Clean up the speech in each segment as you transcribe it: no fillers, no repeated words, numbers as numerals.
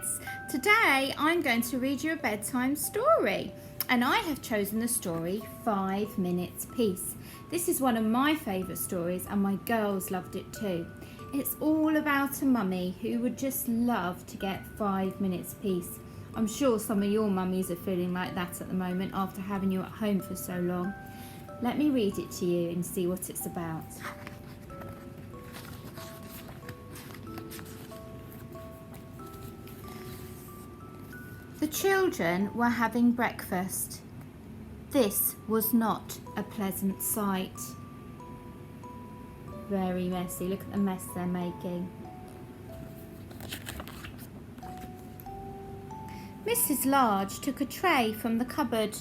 kids! Today I'm going to read you a bedtime story, and I have chosen the story 5 Minutes Peace. This is one of my favourite stories and my girls loved it too. It's all about a mummy who would just love to get 5 minutes peace. I'm sure some of your mummies are feeling like that at the moment after having you at home for so long. Let me read it to you and see what it's about. The children were having breakfast. This was not a pleasant sight. Very messy. Look at the mess they're making. Mrs. Large took a tray from the cupboard.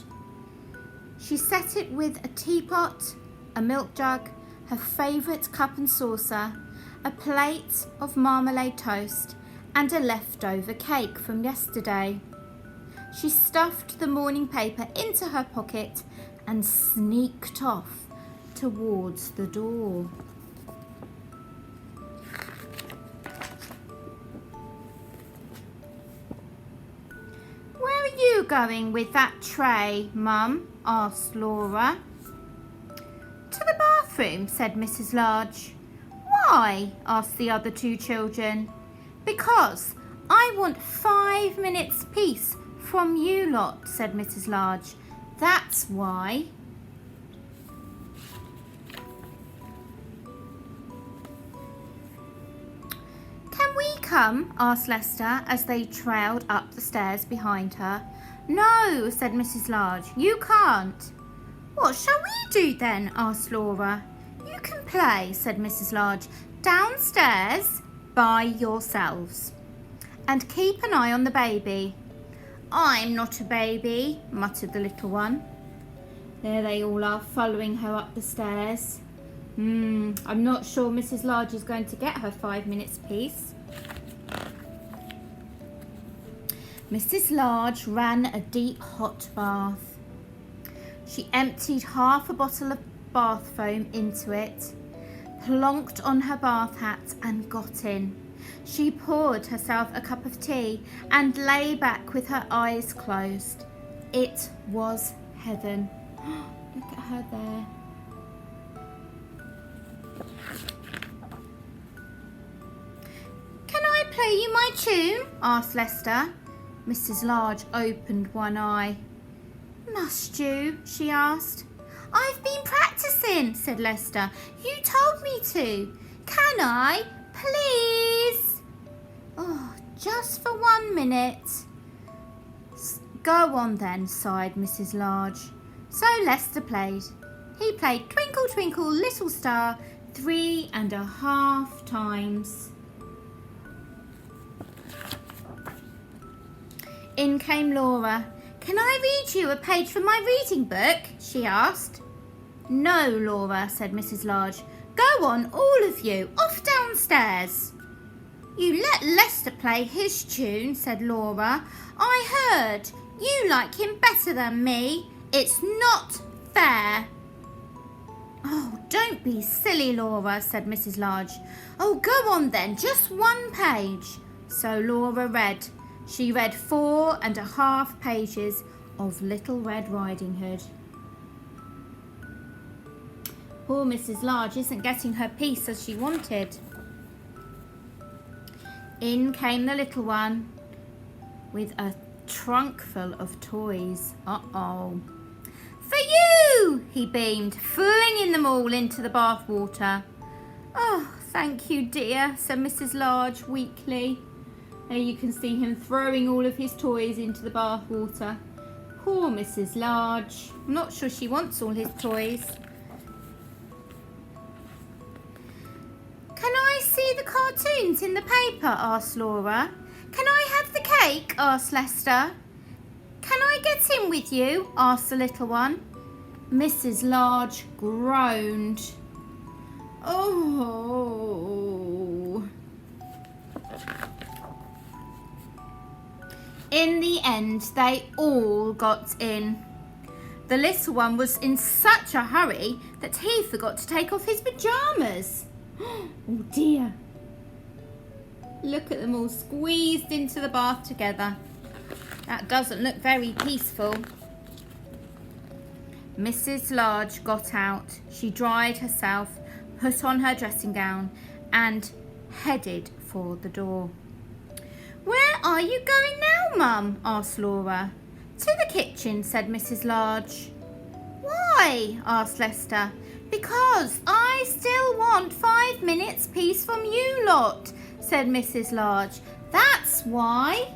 She set it with a teapot, a milk jug, her favourite cup and saucer, a plate of marmalade toast, and a leftover cake from yesterday. She stuffed the morning paper into her pocket and sneaked off towards the door. "Where are you going with that tray, Mum?" asked Laura. "To the bathroom," said Mrs. Large. "Why?" asked the other two children. "Because I want 5 minutes peace from you lot," said Mrs. Large. "That's why." "Can we come?" asked Lester as they trailed up the stairs behind her. "No," said Mrs. Large, "you can't." "What shall we do then?" asked Laura. "You can play," said Mrs. Large, "downstairs by yourselves. And keep an eye on the baby." "I'm not a baby," muttered the little one. There they all are, following her up the stairs. I'm not sure Mrs. Large is going to get her 5 minutes peace. Mrs. Large ran a deep hot bath. She emptied half a bottle of bath foam into it, plonked on her bath hat and got in. She poured herself a cup of tea and lay back with her eyes closed. It was heaven. Look at her there. "Can I play you my tune?" asked Lester. Mrs. Large opened one eye. "Must you?" she asked. "I've been practicing," said Lester. "You told me to. Can I, please?" "Oh, just for 1 minute." "Go on then," sighed Mrs. Large. So Lester played. He played Twinkle Twinkle Little Star 3.5 times. In came Laura. "Can I read you a page from my reading book?" she asked. "No, Laura," said Mrs. Large. "Go on, all of you, off downstairs." "You let Lester play his tune," said Laura. "I heard. You like him better than me. It's not fair." "Oh, don't be silly, Laura," said Mrs. Large. "Oh, go on then, just 1 page." So Laura read. She read 4.5 pages of Little Red Riding Hood. Poor Mrs. Large isn't getting her peace as she wanted. In came the little one with a trunk full of toys. Uh-oh. "For you!" he beamed, flinging them all into the bath water. "Oh, thank you, dear," said Mrs. Large weakly. There you can see him throwing all of his toys into the bath water. Poor Mrs. Large. I'm not sure she wants all his toys. "Can I see the cartoons in the paper?" asked Laura. "Can I have the cake?" asked Lester. "Can I get in with you?" asked the little one. Mrs. Large groaned. Oh. In the end, they all got in. The little one was in such a hurry that he forgot to take off his pyjamas. Oh dear. Look at them all squeezed into the bath together. That doesn't look very peaceful. Mrs. Large got out. She dried herself, put on her dressing gown, and headed for the door. "Where are you going now, Mum?" asked Laura. "To the kitchen," said Mrs. Large. "Why?" asked Lester. "Because I still want 5 minutes peace from you lot," said Mrs. Large. "That's why."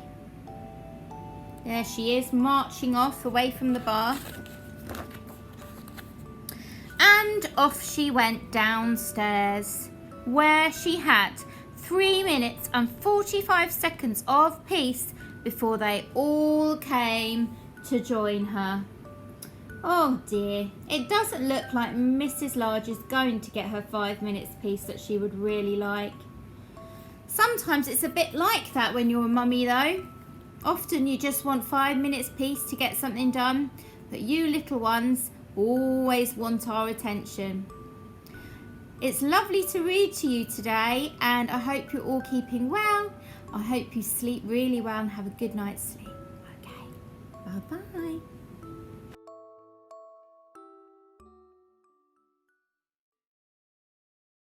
There she is, marching off away from the bath. And off she went downstairs, where she had 3 minutes and 45 seconds of peace before they all came to join her. Oh dear, it doesn't look like Mrs. Large is going to get her 5 minutes peace that she would really like. Sometimes it's a bit like that when you're a mummy though. Often you just want 5 minutes peace to get something done, but you little ones always want our attention. It's lovely to read to you today, and I hope you're all keeping well. I hope you sleep really well and have a good night's sleep. Okay, bye-bye.